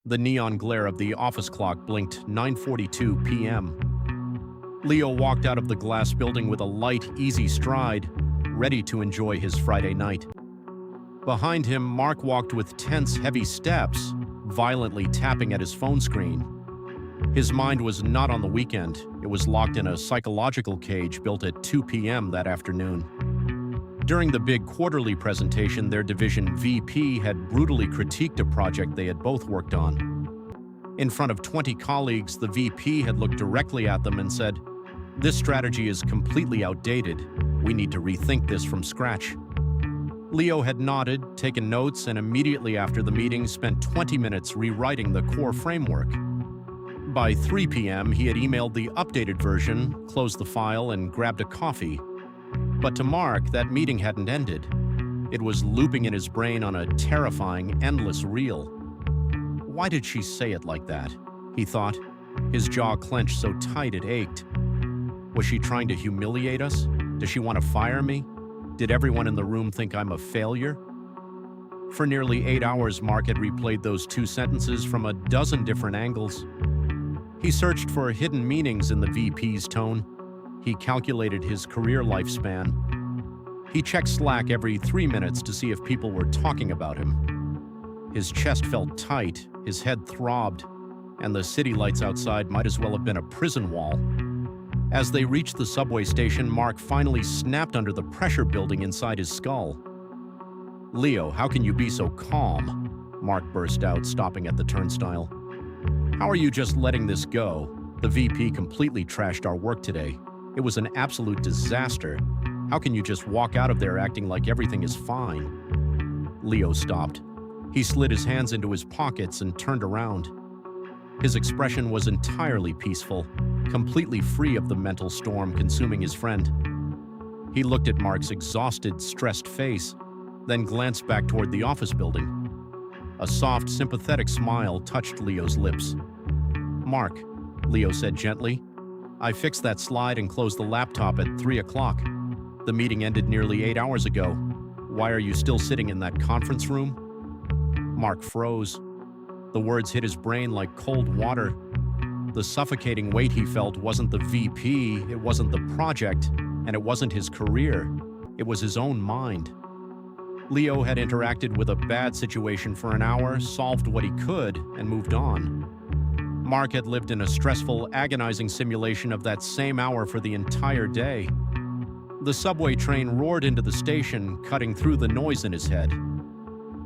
The neon glare of the office clock blinked 9:42 p.m. Leo walked out of the glass building with a light, easy stride, ready to enjoy his Friday night. Behind him, Mark walked with tense, heavy steps, violently tapping at his phone screen. His mind was not on the weekend. It was locked in a psychological cage built at 2 p.m. that afternoon. During the big quarterly presentation, their division VP had brutally critiqued a project they had both worked on. In front of 20 colleagues, the VP had looked directly at them and said, "This strategy is completely outdated. We need to rethink this from scratch." Leo had nodded, taken notes, and immediately after the meeting spent 20 minutes rewriting the core framework. By 3 p.m., he had emailed the updated version, closed the file, and grabbed a coffee. But to Mark, that meeting hadn't ended. It was looping in his brain on a terrifying, endless reel. Why did she say it like that? He thought, his jaw clenched so tight it ached. Was she trying to humiliate us? Does she want to fire me? Did everyone in the room think I'm a failure? For nearly 8 hours, Mark had replayed those two sentences from a dozen different angles. He searched for hidden meanings in the VP's tone. He calculated his career lifespan. He checked Slack every 3 minutes to see if people were talking about him. His chest felt tight, his head throbbed, and the city lights outside might as well have been a prison wall. As they reached the subway station, Mark finally snapped under the pressure building inside his skull. "Leo, how can you be so calm?" Mark burst out, stopping at the turnstile. "How are you just letting this go? The VP completely trashed our work today. It was an absolute disaster. How can you just walk out of there acting like everything is fine?" Leo stopped. He slid his hands into his pockets and turned around. His expression was entirely peaceful, completely free of the mental storm consuming his friend. He looked at Mark's exhausted, stressed face, then glanced back toward the office building. A soft, sympathetic smile touched Leo's lips. "Mark," Leo said gently, "I fixed that slide and closed the laptop at 3 o'clock. The meeting ended nearly 8 hours ago. Why are you still sitting in that conference room?" Mark froze. The words hit his brain like cold water. The suffocating weight he felt wasn't the VP, it wasn't the project, and it wasn't his career. It was his own mind. Leo had interacted with a bad situation for an hour, solved what he could, and moved on. Mark had lived in a stressful, agonizing simulation of that same hour for the entire day. The subway train roared into the station, cutting through the noise in his head.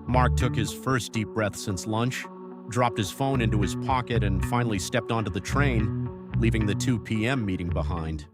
Mark took his first deep breath since lunch, dropped his phone into his pocket, and finally stepped onto the train, leaving the 2 p.m. meeting behind.